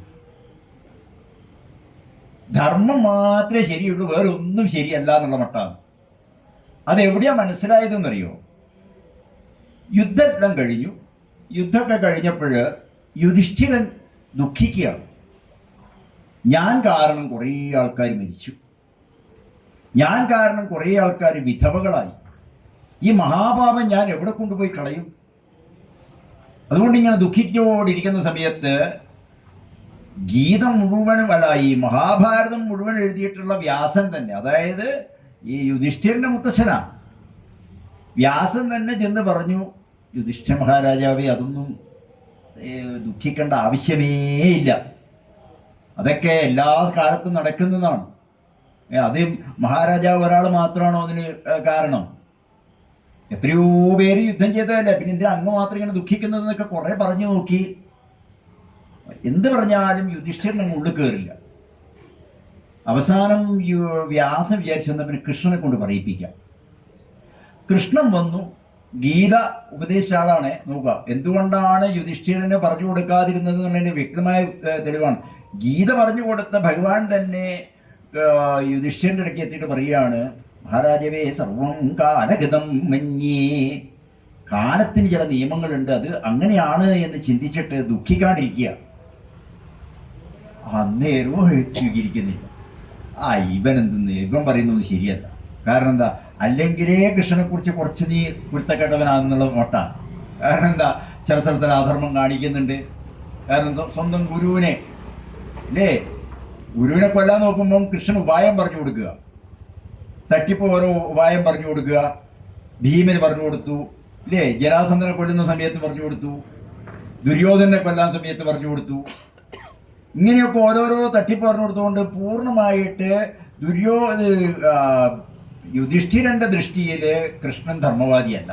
ധർമ്മം മാത്രമേ ശരിയുള്ളൂ, വേറെ ഒന്നും ശരിയല്ല എന്നുള്ള മട്ടാണ്. അതെവിടെയാ മനസ്സിലായതെന്നറിയോ? യുദ്ധം കഴിഞ്ഞു. യുദ്ധമൊക്കെ കഴിഞ്ഞപ്പോൾ യുധിഷ്ഠിരൻ ദുഃഖിക്കുകയാണ്. ഞാൻ കാരണം കുറേ ആൾക്കാർ മരിച്ചു, ഞാൻ കാരണം കുറേ ആൾക്കാർ വിധവകളായി. ഈ മഹാപാപം ഞാൻ എവിടെ കൊണ്ടുപോയി കളയും? അതുകൊണ്ട് ഇങ്ങനെ ദുഃഖിച്ചോടിരിക്കുന്ന സമയത്ത് ഗീത മുഴുവനും ഈ മഹാഭാരതം മുഴുവൻ എഴുതിയിട്ടുള്ള വ്യാസൻ തന്നെ, അതായത് ഈ യുധിഷ്ഠിരന്റെ മുത്തച്ഛനാ, വ്യാസൻ തന്നെ ചെന്ന് പറഞ്ഞു, യുധിഷ്ഠിര മഹാരാജാവേ, അതൊന്നും ദുഃഖിക്കേണ്ട ആവശ്യമേ ഇല്ല, അതൊക്കെ എല്ലാ കാലത്തും നടക്കുന്നതാണ്. അത് മഹാരാജാവ് ഒരാൾ മാത്രമാണോ അതിന് കാരണം? എത്രയോ പേര് യുദ്ധം ചെയ്തതല്ലേ, പിന്നെ എന്തിനാ അങ്ങ് മാത്രം ഇങ്ങനെ ദുഃഖിക്കുന്നതെന്നൊക്കെ കുറെ പറഞ്ഞു നോക്കി. എന്ത് പറഞ്ഞാലും യുധിഷ്ഠിരൻ ഉള്ളിൽ കയറില്ല. അവസാനം വ്യാസം വിചാരിച്ചു വന്ന പിന്നെ കൃഷ്ണനെ കൊണ്ട് പറയിപ്പിക്കാം. കൃഷ്ണൻ വന്നു, ഗീത ഉപദേശിച്ച ആളാണ്. നോക്കുക, എന്തുകൊണ്ടാണ് യുധിഷ്ഠിരന് പറഞ്ഞു കൊടുക്കാതിരുന്നത് എന്നുള്ളതിന്റെ വ്യക്തമായ തെളിവാണ്. ഗീത പറഞ്ഞു കൊടുത്ത ഭഗവാൻ തന്നെ യുധിഷ്ഠിരന്റെ ഇടയ്ക്ക് എത്തിയിട്ട് പറയുകയാണ്, മഹാരാജവേ, സർവം കാലഗതം മന്യേ, കാലത്തിന് ചില നിയമങ്ങളുണ്ട്, അത് അങ്ങനെയാണ് എന്ന് ചിന്തിച്ചിട്ട് ദുഃഖിക്കാണ്ടിരിക്കുക. അന്നേരവും സ്വീകരിക്കുന്നില്ല. ഇവൻ പറയുന്നത് ശരിയല്ല. കാരണം എന്താ? അല്ലെങ്കിലേ കൃഷ്ണനെ കുറിച്ച് കുറച്ച് നീ കുരുത്തക്കെട്ടവനാണെന്നുള്ള നോട്ട. കാരണം എന്താ, ചില സ്ഥലത്തിൽ അധർമ്മം കാണിക്കുന്നുണ്ട്. കാരണം സ്വന്തം ഗുരുവിനെ അല്ലേ, ഗുരുവിനെ കൊല്ലാൻ നോക്കുമ്പം കൃഷ്ണൻ ഉപായം പറഞ്ഞു കൊടുക്കുക, തട്ടിപ്പ് ഓരോ ഉപായം പറഞ്ഞു കൊടുക്കുക. ഭീമന് പറഞ്ഞു കൊടുത്തു ഇല്ലേ, ജരാസന്ധനെ കൊല്ലുന്ന സമയത്ത് പറഞ്ഞു കൊടുത്തു, ദുര്യോധനെ കൊല്ലാൻ സമയത്ത് പറഞ്ഞു കൊടുത്തു. ഇങ്ങനെയൊക്കെ ഓരോരോ തട്ടിപ്പ് പറഞ്ഞു കൊടുത്തുകൊണ്ട് പൂർണ്ണമായിട്ട് യുധിഷ്ഠിരന്റെ ദൃഷ്ടിയിൽ കൃഷ്ണൻ ധർമ്മവാദിയല്ല.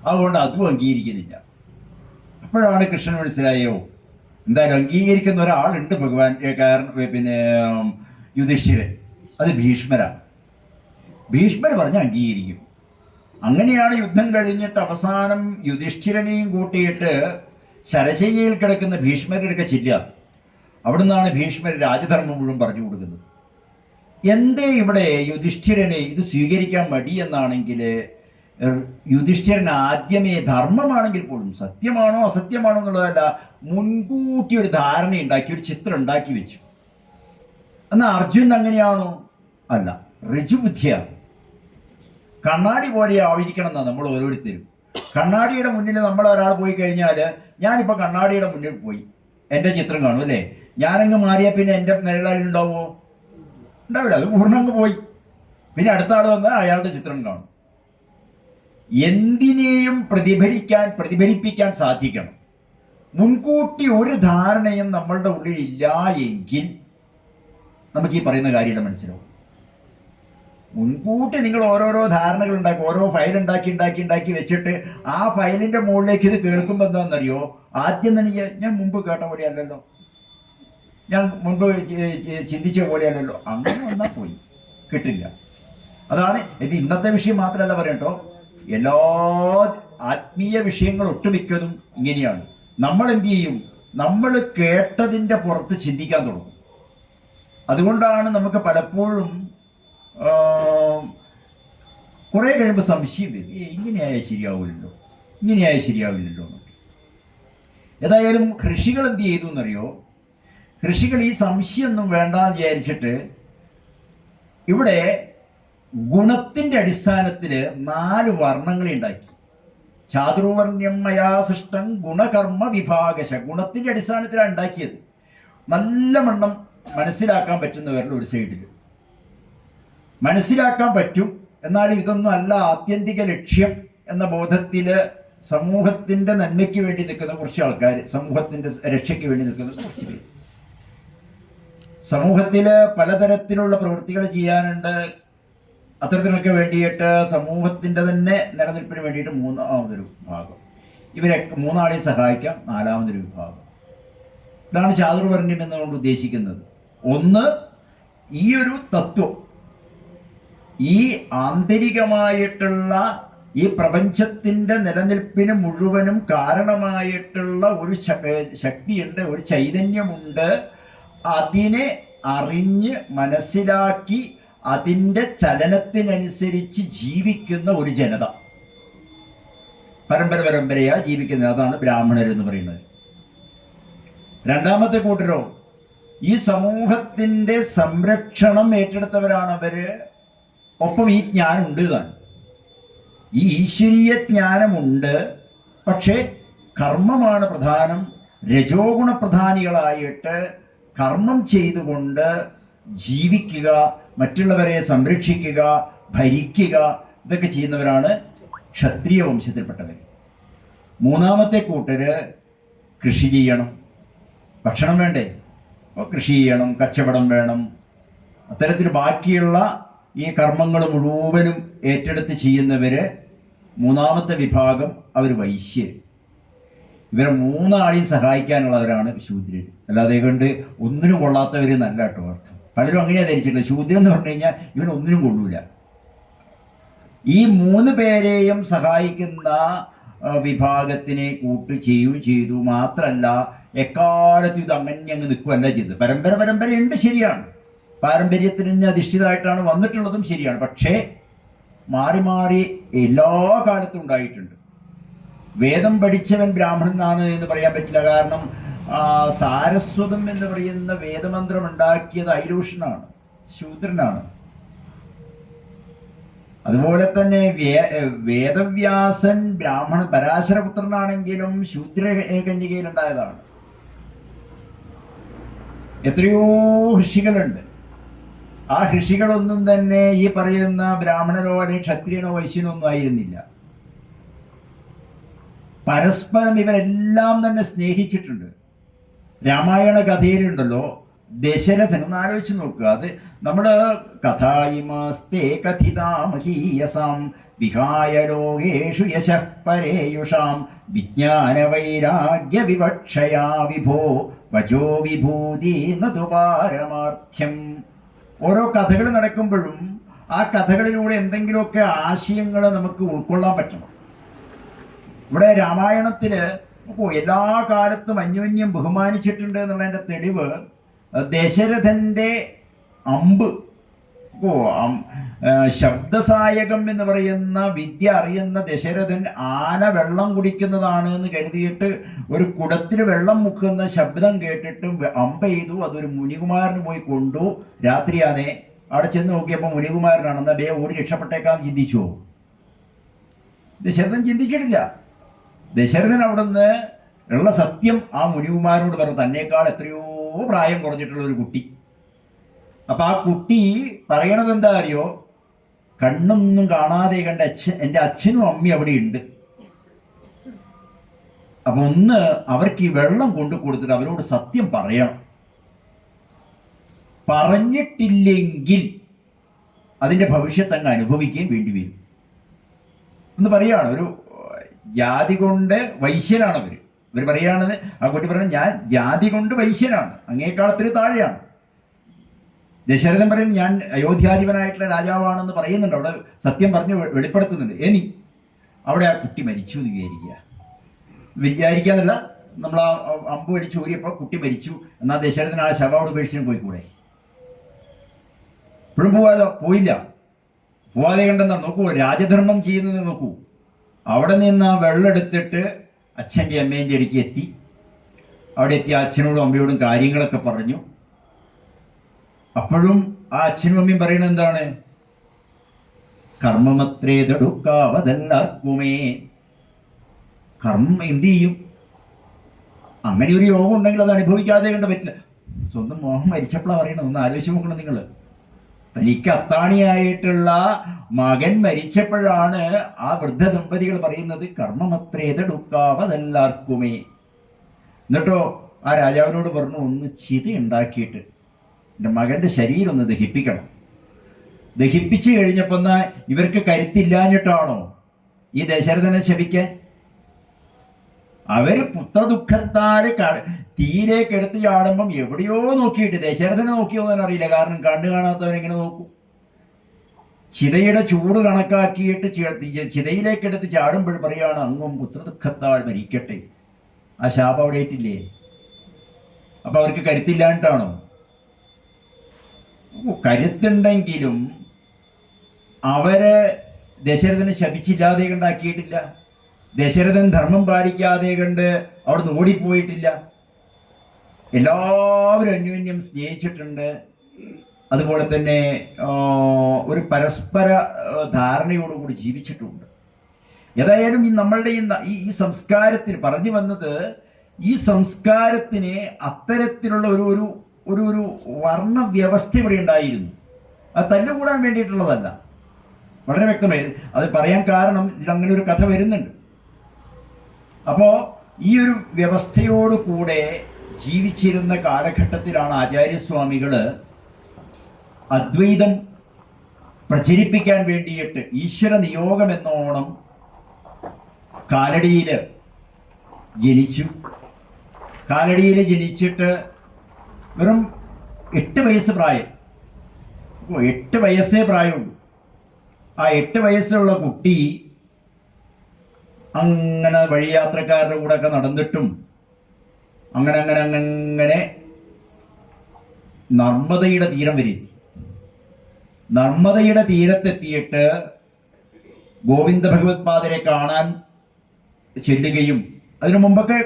അതുകൊണ്ട് അതും അംഗീകരിക്കുന്നില്ല. അപ്പോഴാണ് കൃഷ്ണൻ മനസ്സിലായോ, എന്തായാലും അംഗീകരിക്കുന്ന ഒരാളുണ്ട് ഭഗവാൻ, പിന്നെ യുധിഷ്ഠിരൻ, അത് ഭീഷ്മരാണ്. ഭീഷ്മർ പറഞ്ഞ് അംഗീകരിക്കും. അങ്ങനെയാണ് യുദ്ധം കഴിഞ്ഞിട്ട് അവസാനം യുധിഷ്ഠിരനെയും കൂട്ടിയിട്ട് ശരശയ്യയിൽ കിടക്കുന്ന ഭീഷ്മരുടെ ചെല്ലുക. അവിടുന്നാണ് ഭീഷ്മർ രാജധർമ്മം മുഴുവൻ പറഞ്ഞു കൊടുക്കുന്നത്. എന്തേ ഇവിടെ യുധിഷ്ഠിരനെ ഇത് സ്വീകരിക്കാൻ മടി എന്നാണെങ്കിൽ, യുധിഷ്ഠിരൻ ആദ്യമേ ധർമ്മമാണെങ്കിൽ പോലും സത്യമാണോ അസത്യമാണോ എന്നുള്ളതല്ല, മുൻകൂട്ടി ഒരു ധാരണ ഉണ്ടാക്കി, ഒരു ചിത്രം ഉണ്ടാക്കി വെച്ചു. എന്നാൽ അർജുൻ അങ്ങനെയാണോ? അല്ല, ഋജുബുദ്ധിയാണ്. കണ്ണാടി പോലെ ആയിരിക്കണം എന്നാണ് നമ്മൾ ഓരോരുത്തരും. കണ്ണാടിയുടെ മുന്നിൽ നമ്മൾ ഒരാൾ പോയി കഴിഞ്ഞാൽ, ഞാനിപ്പോൾ കണ്ണാടിയുടെ മുന്നിൽ പോയി എൻ്റെ ചിത്രം കാണും അല്ലേ, ഞാനങ്ങ് മാറിയാൽ പിന്നെ എൻ്റെ നിഴലാലുണ്ടാവുമോ? ഉണ്ടാവില്ല, അത് പൂർണ്ണങ്ങ് പോയി. പിന്നെ അടുത്ത ആൾ വന്നാൽ അയാളുടെ ചിത്രം കാണും. എന്തിനേയും പ്രതിഫലിപ്പിക്കാൻ സാധിക്കണം. മുൻകൂട്ടി ഒരു ധാരണയും നമ്മളുടെ ഉള്ളിൽ ഇല്ല എങ്കിൽ നമുക്ക് ഈ പറയുന്ന കാര്യങ്ങൾ മനസ്സിലാവും. മുൻകൂട്ടി നിങ്ങൾ ഓരോരോ ധാരണകൾ ഉണ്ടാക്കി, ഓരോ ഫയൽ ഉണ്ടാക്കി വെച്ചിട്ട് ആ ഫയലിന്റെ മുകളിലേക്ക് ഇത് കേൾക്കുമ്പോൾ എന്താണെന്നറിയോ, ആദ്യം തന്നെ ഞാൻ മുമ്പ് കേട്ട പോലെ അല്ലല്ലോ, ഞാൻ മുൻപ് ചിന്തിച്ച പോലെയല്ലല്ലോ, അങ്ങനെ വന്നാൽ പോയി കിട്ടില്ല. അതാണ് ഇത്. ഇന്നത്തെ വിഷയം മാത്രമല്ല പറയട്ടോ, എല്ലാ ആത്മീയ വിഷയങ്ങൾ ഒട്ടുമിക്കതും ഇങ്ങനെയാണ്. നമ്മൾ എന്ത് ചെയ്യും, നമ്മൾ കേട്ടതിൻ്റെ പുറത്ത് ചിന്തിക്കാൻ തുടങ്ങും. അതുകൊണ്ടാണ് നമുക്ക് പലപ്പോഴും കുറെ കഴിയുമ്പോൾ സംശയം വരും, ഇങ്ങനെയായാൽ ശരിയാവില്ലല്ലോ. ഏതായാലും ഋഷികൾ എന്ത് ചെയ്തു എന്നറിയോ, ഋഷികൾ ഈ സംശയമൊന്നും വേണ്ടാന്ന് വിചാരിച്ചിട്ട് ഇവിടെ ഗുണത്തിന്റെ അടിസ്ഥാനത്തിൽ 4 വർണ്ണങ്ങളെ ഉണ്ടാക്കി. ചാതുർവർണ്ണ്യം മയാ സൃഷ്ടം ഗുണകർമ്മ വിഭാഗശ. ഗുണത്തിന്റെ അടിസ്ഥാനത്തിലാണ് ഉണ്ടാക്കിയത്. നല്ല വണ്ണം മനസ്സിലാക്കാൻ പറ്റുന്നവരുടെ ഒരു സൈഡിൽ മനസ്സിലാക്കാൻ പറ്റും. എന്നാലും ഇതൊന്നും അല്ല ആത്യന്തിക ലക്ഷ്യം എന്ന ബോധത്തില് സമൂഹത്തിന്റെ നന്മയ്ക്ക് വേണ്ടി നിൽക്കുന്ന കുറച്ച് ആൾക്കാർ, സമൂഹത്തിന്റെ രക്ഷയ്ക്ക് വേണ്ടി നിൽക്കുന്ന കുറച്ച് പേര്, സമൂഹത്തില് പലതരത്തിലുള്ള പ്രവൃത്തികൾ ചെയ്യാനുണ്ട്. അത്തരത്തിനൊക്കെ വേണ്ടിയിട്ട് സമൂഹത്തിന്റെ തന്നെ നിലനിൽപ്പിന് വേണ്ടിയിട്ട് 3ാമതൊരു വിഭാഗം, ഇവരെ 3 സഹായിക്കാം 4ാമതൊരു വിഭാഗം. ഇതാണ് ചാതുർവർണ്ണ്യം എന്നുകൊണ്ട് ഉദ്ദേശിക്കുന്നത്. ഒന്ന്, ഈ ഒരു തത്വം, ഈ ആന്തരികമായിട്ടുള്ള ഈ പ്രപഞ്ചത്തിന്റെ നിലനിൽപ്പിന് മുഴുവനും കാരണമായിട്ടുള്ള ഒരു ശക്തിയുണ്ട്, ഒരു ചൈതന്യമുണ്ട്. അതിനെ അറിഞ്ഞ് മനസ്സിലാക്കി അതിൻ്റെ ചലനത്തിനനുസരിച്ച് ജീവിക്കുന്ന ഒരു ജനത, പരമ്പരയാ ജീവിക്കുന്നത്. അതാണ് ബ്രാഹ്മണർ എന്ന് പറയുന്നത്. 2ാമത്തെ കൂട്ടരോ ഈ സമൂഹത്തിന്റെ സംരക്ഷണം ഏറ്റെടുത്തവരാണ് അവര്. ഒപ്പം ഈ ജ്ഞാനമുണ്ട് താൻ, ഈ ഈശ്വരീയ ജ്ഞാനമുണ്ട്. പക്ഷേ കർമ്മമാണ് പ്രധാനം. രജോ ഗുണപ്രധാനികളായിട്ട് കർമ്മം ചെയ്തുകൊണ്ട് ജീവിക്കുക, മറ്റുള്ളവരെ സംരക്ഷിക്കുക, ഭരിക്കുക, ഇതൊക്കെ ചെയ്യുന്നവരാണ് ക്ഷത്രിയ വംശത്തിൽപ്പെട്ടവർ. 3ാമത്തെ കൂട്ടര് കൃഷി ചെയ്യണം, ഭക്ഷണം വേണ്ടേ, അപ്പോൾ കൃഷി ചെയ്യണം, കച്ചവടം വേണം. അത്തരത്തിൽ ബാക്കിയുള്ള ഈ കർമ്മങ്ങൾ മുഴുവനും ഏറ്റെടുത്ത് ചെയ്യുന്നവര് 3ാമത്തെ വിഭാഗം, അവർ വൈശ്യർ. ഇവരെ 3 സഹായിക്കാനുള്ളവരാണ് ശൂദ്രർ. അല്ലാതെ കൊണ്ട് ഒന്നിനും കൊള്ളാത്തവര് നല്ല കേട്ടോ അർത്ഥം. പലരും അങ്ങനെയാണ് ധരിച്ചിട്ടുള്ളത്. ശൂദ്രൻ എന്ന് പറഞ്ഞു കഴിഞ്ഞാൽ ഇവനൊന്നിനും കൊള്ളൂല. ഈ 3 പേരെയും സഹായിക്കുന്ന വിഭാഗത്തിനെ ചെയ്തു. മാത്രമല്ല എക്കാലത്തും ഇത് അങ്ങ് നിൽക്കുകയല്ല ചെയ്തത്. പരമ്പരയുണ്ട്, ശരിയാണ്. പാരമ്പര്യത്തിന് അധിഷ്ഠിതമായിട്ടാണ് വന്നിട്ടുള്ളതും ശരിയാണ്. പക്ഷേ മാറി മാറി എല്ലാ കാലത്തും ഉണ്ടായിട്ടുണ്ട്. വേദം പഠിച്ചവൻ ബ്രാഹ്മണനാണ് എന്ന് പറയാൻ പറ്റില്ല. കാരണം സാരസ്വതം എന്ന് പറയുന്ന വേദമന്ത്രം ഉണ്ടാക്കിയത് ഐരൂഷനാണ്, ശൂദ്രനാണ്. അതുപോലെ തന്നെ വേദവ്യാസൻ പരാശരപുത്രനാണെങ്കിലും ശൂദ്ര കന്യകയിലുണ്ടായതാണ്. എത്രയോ ഋഷികളുണ്ട്. ആ ഋഷികളൊന്നും തന്നെ ഈ പറയുന്ന ബ്രാഹ്മണനോ അല്ലെങ്കിൽ ക്ഷത്രിയനോ വൈശ്യനോ ഒന്നും ആയിരുന്നില്ല. പരസ്പരം ഇവരെല്ലാം തന്നെ സ്നേഹിച്ചിട്ടുണ്ട്. രാമായണ കഥയിലുണ്ടല്ലോ ദശരഥൻ, ഒന്ന് ആലോചിച്ച് നോക്കുക. അത് നമ്മള് കഥായിമാസ്തേ കഥിതാമഹീയസാം വിഹായ ലോകേഷു യശഃ പരേയുഷാം വിജ്ഞാന വൈരാഗ്യ വിവക്ഷയാ വിഭോ വചോ വിഭൂതി നതു പാരമാർത്ഥ്യം. ഓരോ കഥകൾ നടക്കുമ്പോഴും ആ കഥകളിലൂടെ എന്തെങ്കിലുമൊക്കെ ആശയങ്ങൾ നമുക്ക് ഉൾക്കൊള്ളാൻ പറ്റണം. ഇവിടെ രാമായണത്തില് എല്ലാ കാലത്തും അന്യോന്യം ബഹുമാനിച്ചിട്ടുണ്ട് എന്നുള്ളതിന്റെ തെളിവ് ദശരഥന്റെ അമ്പ്, ശബ്ദസായകം എന്ന് പറയുന്ന വിദ്യ അറിയുന്ന ദശരഥൻ ആന വെള്ളം കുടിക്കുന്നതാണ് എന്ന് കരുതിയിട്ട് ഒരു കുടത്തിൽ വെള്ളം മുക്കുന്ന ശബ്ദം കേട്ടിട്ട് അമ്പ് ചെയ്തു. അതൊരു മുനികുമാരന് പോയി കൊണ്ടു. രാത്രിയാണേ അവിടെ ചെന്ന് നോക്കിയപ്പോൾ മുനികുമാരനാണെന്ന് ബേ ഓടി രക്ഷപ്പെട്ടേക്കാന്ന് ചിന്തിച്ചു. ദശരഥൻ ചിന്തിച്ചിട്ടില്ല. ദശരഥൻ അവിടുന്ന് ഉള്ള സത്യം ആ മുനികുമാരനോട് പറഞ്ഞു. തന്നേക്കാൾ എത്രയോ പ്രായം കുറഞ്ഞിട്ടുള്ള ഒരു കുട്ടി. അപ്പൊ ആ കുട്ടി പറയണത് എന്താ അറിയോ? കണ്ണൊന്നും കാണാതെ കണ്ട എൻ്റെ അച്ഛനും അമ്മയും അവിടെ ഉണ്ട്. അപ്പൊ ഒന്ന് അവർക്ക് ഈ വെള്ളം കൊണ്ടു കൊടുത്തിട്ട് അവരോട് സത്യം പറയണം. പറഞ്ഞിട്ടില്ലെങ്കിൽ അതിന്റെ ഭവിഷ്യത്ത് അങ്ങ് അനുഭവിക്കുകയും വേണ്ടി വരും എന്ന് പറയാണ്. ഒരു ജാതി കൊണ്ട് വൈശ്യനാണ് ഇവർ പറയുകയാണെന്ന് ആ കുട്ടി പറയുന്നത്, ഞാൻ ജാതി കൊണ്ട് വൈശ്യനാണ്, അങ്ങേക്കാളത്തിന് താഴെയാണ്. ദശരഥൻ പറയും ഞാൻ അയോധ്യാധിപനായിട്ടുള്ള രാജാവാണെന്ന് പറയുന്നുണ്ട്. അവിടെ സത്യം പറഞ്ഞ് വെളിപ്പെടുത്തുന്നുണ്ട്. അവിടെ ആ കുട്ടി മരിച്ചു എന്ന് വിചാരിക്കാന്നല്ല, നമ്മൾ ആ അമ്പ് വലിച്ചു ഊരിയപ്പോൾ കുട്ടി മരിച്ചു. എന്നാൽ ദശരഥൻ ആ ശവോട് ഉപേക്ഷിച്ചും പോയിക്കൂടെ? ഇപ്പോഴും പോയില്ല. പോവാതെ കണ്ടെന്നാ നോക്കൂ, രാജധർമ്മം ചെയ്യുന്നത് നോക്കൂ. അവിടെ നിന്ന് ആ വെള്ളം എടുത്തിട്ട് അച്ഛൻ്റെ അമ്മേൻ്റെ അടുക്ക് എത്തി. അവിടെ എത്തി അച്ഛനോടും അമ്മയോടും കാര്യങ്ങളൊക്കെ പറഞ്ഞു. അപ്പോഴും ആ അച്ഛനും അമ്മയും പറയുന്നത് എന്താണ്? കർമ്മമത്രേ തടുക്കാവതെല്ലാർക്കുമേ. കർമ്മം എന്ത് ചെയ്യും? അങ്ങനെ ഒരു യോഗം ഉണ്ടെങ്കിൽ അത് അനുഭവിക്കാതെ കണ്ട് പറ്റില്ല. സ്വന്തം മോഹം മരിച്ചപ്പോഴാണ് പറയണത്. ഒന്ന് ആലോചിച്ച് നോക്കണം നിങ്ങൾ. തനിക്ക് അത്താണിയായിട്ടുള്ള മകൻ മരിച്ചപ്പോഴാണ് ആ വൃദ്ധ ദമ്പതികൾ പറയുന്നത് കർമ്മമത്രേ തടുക്കാവതെല്ലാർക്കുമേ. എന്നിട്ടോ ആ രാജാവിനോട് പറഞ്ഞു, ഒന്ന് ചിത ഉണ്ടാക്കിയിട്ട് എൻ്റെ മകന്റെ ശരീരം ഒന്ന് ദഹിപ്പിക്കണം. ദഹിപ്പിച്ചു കഴിഞ്ഞപ്പോ ഇവർക്ക് കരുത്തില്ലാഞ്ഞിട്ടാണോ ഈ ദശരഥനെ ശപിക്കാൻ? അവര് പുത്രദുഃഖത്താല് തീയിലേക്ക് എടുത്ത് ചാടുമ്പം എവിടെയോ നോക്കിയിട്ട് ദശരഥനെ നോക്കിയോന്ന് അറിയില്ല. കാരണം കണ്ണു കാണാത്തവരെങ്ങനെ നോക്കും? ചിതയുടെ ചൂട് കണക്കാക്കിയിട്ട് ചിതയിലേക്ക് എടുത്ത് ചാടുമ്പോൾ പറയാണ് അങ്ങും പുത്രദുഃഖത്താൽ മരിക്കട്ടെ. ആ ശാപം അവിടെ ഇട്ടില്ലേ? അപ്പൊ അവർക്ക് കരുത്തില്ലാഞ്ഞിട്ടാണോ? കരുത്തുണ്ടെങ്കിലും അവര് ദശരഥനെ ശപിച്ചില്ലാതെ കണ്ടാക്കിയിട്ടില്ല. ദശരഥൻ ധർമ്മം പാലിക്കാതെ കണ്ട് അവിടുന്ന് ഓടിപ്പോയിട്ടില്ല. എല്ലാവരും അന്യോന്യം സ്നേഹിച്ചിട്ടുണ്ട്. അതുപോലെ തന്നെ ഒരു പരസ്പര ധാരണയോടുകൂടി ജീവിച്ചിട്ടുണ്ട്. ഏതായാലും നമ്മളുടെ ഈ സംസ്കാരത്തിന് പറഞ്ഞു വന്നത്, ഈ സംസ്കാരത്തിന് അത്തരത്തിലുള്ള ഒരു ഒരു ഒരു വർണ്ണവ്യവസ്ഥ ഇവിടെ ഉണ്ടായിരുന്നു. അത് തല്ലുകൂടാൻ വേണ്ടിയിട്ടുള്ളതല്ല. വളരെ വ്യക്തമായി അത് പറയാൻ കാരണം ഇതങ്ങനെ ഒരു കഥ വരുന്നുണ്ട്. അപ്പോ ഈ ഒരു വ്യവസ്ഥയോട് കൂടെ ജീവിച്ചിരുന്ന കാലഘട്ടത്തിലാണ് ആചാര്യസ്വാമികള് അദ്വൈതം പ്രചരിപ്പിക്കാൻ വേണ്ടിയിട്ട് ഈശ്വര നിയോഗം എന്നോണം കാലടിയില് ജനിച്ചു. കാലടിയിൽ ജനിച്ചിട്ട് വെറും 8 വയസ്സ് പ്രായം. 8 വയസ്സേ പ്രായമുള്ളൂ. ആ 8 വയസ്സുള്ള കുട്ടി അങ്ങനെ വഴിയാത്രക്കാരുടെ കൂടെ ഒക്കെ നടന്നിട്ടും അങ്ങനെ അങ്ങനെ അങ്ങനെ നർമ്മദയുടെ തീരം വരെ എത്തി. നർമ്മദയുടെ തീരത്തെത്തിയിട്ട് ഗോവിന്ദ ഭഗവത് പാദരെ കാണാൻ ചെല്ലുകയും, അതിനു മുമ്പൊക്കെ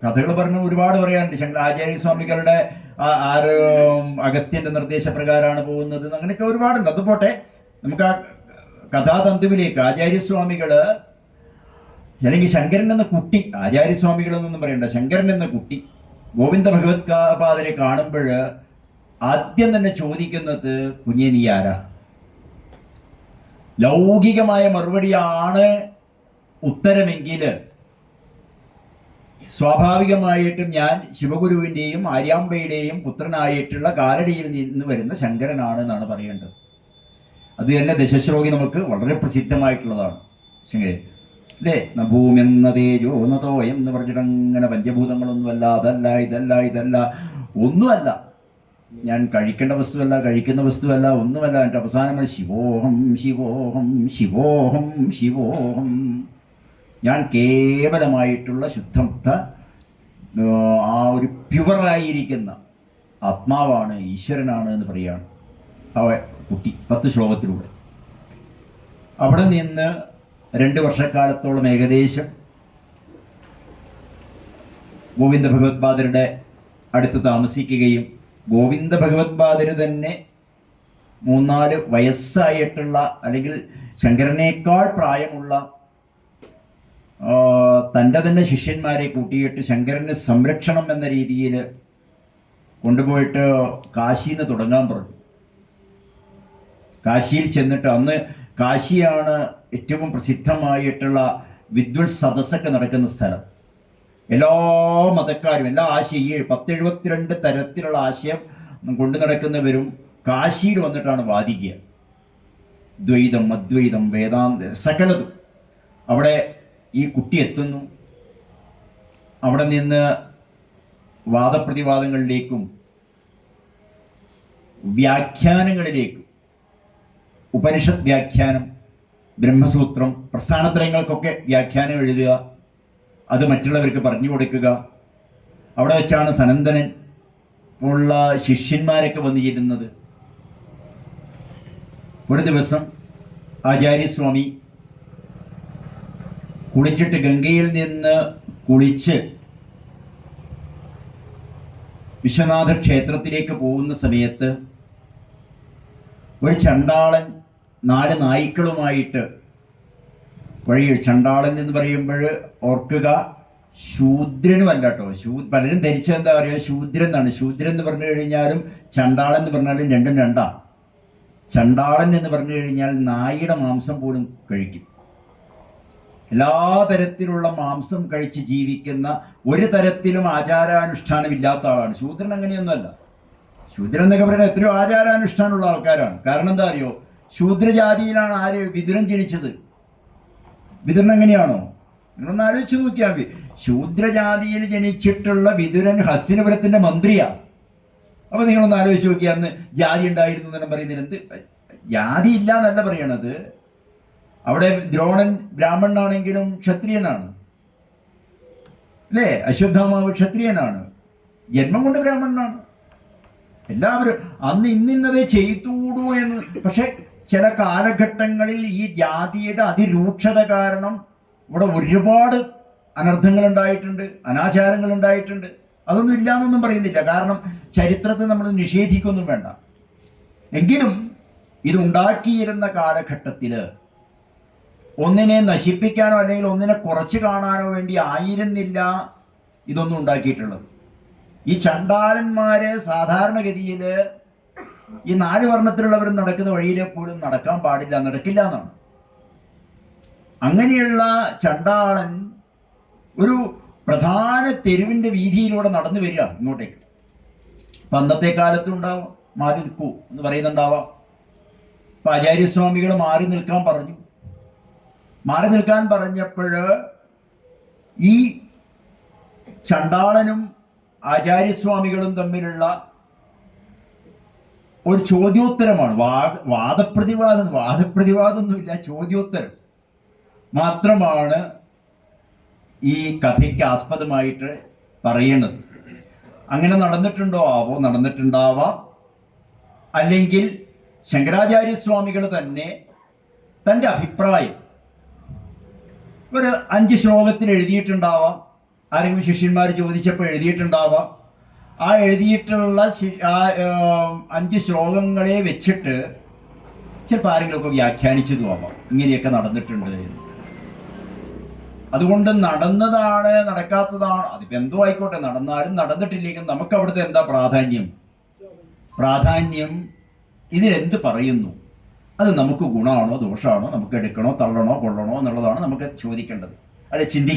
കഥകൾ പറഞ്ഞ ഒരുപാട് പറയാനുണ്ട്. ആചാര്യസ്വാമികളുടെ അഗസ്ത്യന്റെ നിർദ്ദേശപ്രകാരമാണ് പോകുന്നത്, അങ്ങനെയൊക്കെ ഒരുപാടുണ്ട്. അത് പോട്ടെ, നമുക്ക് ആ കഥാതന്തുവിലേക്ക് ആചാര്യസ്വാമികള് അല്ലെങ്കിൽ ശങ്കരൻ എന്ന കുട്ടി, ആചാര്യസ്വാമികളെന്നൊന്നും പറയണ്ട, ശങ്കരൻ എന്ന കുട്ടി ഗോവിന്ദ ഭഗവത് പാദരെ കാണുമ്പോൾ ആദ്യം തന്നെ ചോദിക്കുന്നത് കുഞ്ഞെ നീ ആരാ? ലൗകികമായ മറുപടിയാണ് ഉത്തരമെങ്കിൽ സ്വാഭാവികമായിട്ടും ഞാൻ ശിവഗുരുവിൻ്റെയും ആര്യാമ്പയുടെയും പുത്രനായിട്ടുള്ള കാലടിയിൽ നിന്ന് വരുന്ന ശങ്കരനാണ് എന്നാണ് പറയേണ്ടത്. അത് തന്നെ ദശശ്ലോകി നമുക്ക് വളരെ പ്രസിദ്ധമായിട്ടുള്ളതാണ്. ശങ്കരൻ അല്ലേ, ഭൂമെന്ന തേജോ നതോയം എന്ന് പറഞ്ഞിട്ട് അങ്ങനെ പഞ്ചഭൂതങ്ങളൊന്നുമല്ല, അതല്ല ഇതല്ല ഇതല്ല ഒന്നുമല്ല, ഞാൻ കഴിക്കേണ്ട വസ്തുവല്ല, കഴിക്കുന്ന വസ്തുവല്ല, ഒന്നുമല്ല. എൻ്റെ അവസാനമായി ശിവോഹം ശിവോഹം ശിവോഹം ശിവോഹം, ഞാൻ കേവലമായിട്ടുള്ള ശുദ്ധമുക്ത ആ ഒരു പ്യുവറായിരിക്കുന്ന ആത്മാവാണ്, ഈശ്വരനാണ് എന്ന് പറയുകയാണ് ആ കുട്ടി 10 ശ്ലോകത്തിലൂടെ. അവിടെ നിന്ന് 2 വർഷക്കാലത്തോളം ഏകദേശം ഗോവിന്ദ ഭഗവത് പാദരുടെ അടുത്ത് താമസിക്കുകയും ഗോവിന്ദ ഭഗവത് പാദര് തന്നെ 3-4 വയസ്സായിട്ടുള്ള അല്ലെങ്കിൽ ശങ്കരനേക്കാൾ പ്രായമുള്ള തൻ്റെ തന്നെ ശിഷ്യന്മാരെ കൂട്ടിയിട്ട് ശങ്കരന് സംരക്ഷണം എന്ന രീതിയിൽ കൊണ്ടുപോയിട്ട് കാശിന്ന് തുടങ്ങാൻ പറഞ്ഞു. കാശിയിൽ ചെന്നിട്ട്, അന്ന് കാശിയാണ് ഏറ്റവും പ്രസിദ്ധമായിട്ടുള്ള വിദ്വൽ സദസ്സൊക്കെ നടക്കുന്ന സ്ഥലം. എല്ലാ മതക്കാരും എല്ലാ ആശയം 1072 തരത്തിലുള്ള ആശയം കൊണ്ടു നടക്കുന്നവരും കാശിയിൽ വന്നിട്ടാണ് വാദിക്കുക. ദ്വൈതം, അദ്വൈതം, വേദാന്ത സകലതും. അവിടെ ഈ കുട്ടി എത്തുന്നു. അവിടെ നിന്ന് വാദപ്രതിവാദങ്ങളിലേക്കും വ്യാഖ്യാനങ്ങളിലേക്കും, ഉപനിഷത്ത് വ്യാഖ്യാനം, ബ്രഹ്മസൂത്രം, പ്രസ്ഥാനത്രയങ്ങൾക്കൊക്കെ വ്യാഖ്യാനം എഴുതുക, അത് മറ്റുള്ളവർക്ക് പറഞ്ഞു കൊടുക്കുക. അവിടെ വെച്ചാണ് സനന്ദനൻ ഉള്ള ശിഷ്യന്മാരൊക്കെ വന്നു ചേരുന്നത്. ഒരു ദിവസം ആചാര്യസ്വാമി കുളിച്ചിട്ട് ഗംഗയിൽ നിന്ന് കുളിച്ച് വിശ്വനാഥ ക്ഷേത്രത്തിലേക്ക് പോകുന്ന സമയത്ത് ഒരു ചണ്ടാളൻ 4 നായ്ക്കളുമായിട്ട് വഴിയിൽ, ചണ്ടാളൻ എന്ന് പറയുമ്പോൾ ഓർക്കുക ശൂദ്രനുമല്ല കേട്ടോ. പലരും ധരിച്ചത് എന്താ പറയുക, ശൂദ്രൻ എന്നാണ്. ശൂദ്രൻ എന്ന് പറഞ്ഞു കഴിഞ്ഞാലും ചണ്ടാളൻ എന്ന് പറഞ്ഞാലും രണ്ടും രണ്ടാ. ചണ്ടാളൻ എന്ന് പറഞ്ഞു കഴിഞ്ഞാൽ നായിയുടെ മാംസം പോലും കഴിക്കും. എല്ലാ തരത്തിലുള്ള മാംസം കഴിച്ച് ജീവിക്കുന്ന, ഒരു തരത്തിലും ആചാരാനുഷ്ഠാനം ഇല്ലാത്ത ആളാണ് ശൂദ്രൻ. അങ്ങനെയൊന്നുമല്ല. ശൂദ്രൻ എന്നൊക്കെ പറയുന്നത് എത്രയോ ആചാരാനുഷ്ഠാനമുള്ള ആൾക്കാരാണ്. കാരണം എന്താ അറിയോ, ശൂദ്രജാതിയിലാണ് വിതുരൻ ജനിച്ചത്. വിതുരൻ എങ്ങനെയാണോ? നിങ്ങളൊന്ന് ആലോചിച്ച് നോക്കിയാൽ മതി. ശൂദ്രജാതിയിൽ ജനിച്ചിട്ടുള്ള വിതുരൻ ഹസ്തിനപുരത്തിന്റെ മന്ത്രിയാണ്. അപ്പൊ നിങ്ങളൊന്ന് ആലോചിച്ച് നോക്കിയാൽ അന്ന് ജാതി ഉണ്ടായിരുന്നു എന്നെ പറയുന്നതിന് എന്ത് ജാതി ഇല്ല എന്നല്ല പറയണത്. അവിടെ ദ്രോണൻ ബ്രാഹ്മണനാണെങ്കിലും ക്ഷത്രിയനാണ് അല്ലേ? അശ്വത്ഥാമാവ് ക്ഷത്രിയനാണ്, ജന്മം കൊണ്ട് ബ്രാഹ്മണനാണ്. എല്ലാവരും അന്ന് ഇന്നതേ ചെയ്തൂടൂ എന്ന്. പക്ഷെ ചില കാലഘട്ടങ്ങളിൽ ഈ ജാതിയുടെ അതിരൂക്ഷത കാരണം ഇവിടെ ഒരുപാട് അനർത്ഥങ്ങൾ ഉണ്ടായിട്ടുണ്ട്, അനാചാരങ്ങൾ ഉണ്ടായിട്ടുണ്ട്. അതൊന്നും ഇല്ലാന്നൊന്നും പറയുന്നില്ല. കാരണം ചരിത്രത്തെ നമ്മൾ നിഷേധിക്കൊന്നും വേണ്ട. എങ്കിലും ഇതുണ്ടാക്കിയിരുന്ന കാലഘട്ടത്തില് ഒന്നിനെ നശിപ്പിക്കാനോ അല്ലെങ്കിൽ ഒന്നിനെ കുറച്ച് കാണാനോ വേണ്ടി ആയിരുന്നില്ല ഇതൊന്നും ഉണ്ടാക്കിയിട്ടുള്ളത്. ഈ ചണ്ടാലന്മാര് സാധാരണഗതിയിൽ ഈ 4 വർണ്ണത്തിലുള്ളവരും നടക്കുന്ന വഴിയിലെ പോലും നടക്കാൻ പാടില്ല, നടക്കില്ല എന്നാണ്. അങ്ങനെയുള്ള ചണ്ടാളൻ ഒരു പ്രധാന തെരുവിന്റെ വീതിയിലൂടെ നടന്നു വരിക ഇങ്ങോട്ടേക്ക്. അന്നത്തെ കാലത്തും ഉണ്ടാവാം മാറി നിൽക്കൂ എന്ന് പറയുന്നുണ്ടാവാം. അപ്പൊ ആചാര്യസ്വാമികൾ മാറി നിൽക്കാൻ പറഞ്ഞു. മാറി നിൽക്കാൻ പറഞ്ഞപ്പോൾ ഈ ചണ്ടാളനും ആചാര്യസ്വാമികളും തമ്മിലുള്ള ഒരു ചോദ്യോത്തരമാണ്. വാദപ്രതിവാദമൊന്നുമില്ല, ചോദ്യോത്തരം മാത്രമാണ് ഈ കഥയ്ക്ക് ആസ്പദമായിട്ട് പറയുന്നത്. അങ്ങനെ നടന്നിട്ടുണ്ടോ ആവോ, നടന്നിട്ടുണ്ടാവാം. അല്ലെങ്കിൽ ശങ്കരാചാര്യസ്വാമികൾ തന്നെ തൻ്റെ അഭിപ്രായം ഒരു 5 ശ്ലോകത്തിൽ എഴുതിയിട്ടുണ്ടാവാം. ആരെങ്കിലും ശിഷ്യന്മാർ ചോദിച്ചപ്പോൾ എഴുതിയിട്ടുണ്ടാവാം. ആ എഴുതിയിട്ടുള്ള 5 ശ്ലോകങ്ങളെ വെച്ചിട്ട് ചിലപ്പോൾ ആരെങ്കിലുമൊക്കെ വ്യാഖ്യാനിച്ചതും ആവാം ഇങ്ങനെയൊക്കെ നടന്നിട്ടുണ്ട് എന്ന്. അതുകൊണ്ട് നടന്നതാണ് നടക്കാത്തതാണ് അതിപ്പോ എന്തോ ആയിക്കോട്ടെ, നടന്നാലും നടന്നിട്ടില്ലെങ്കിലും നമുക്ക് അവിടുത്തെ എന്താ പ്രാധാന്യം ഇതിലെന്ത് പറയുന്നു, അത് നമുക്ക് ഗുണമാണോ ദോഷമാണോ, നമുക്ക് എടുക്കണോ തള്ളണോ കൊള്ളണോ എന്നുള്ളതാണ് നമുക്ക് ചോദിക്കേണ്ടത്, അല്ലെ ചിന്തിക്കണം.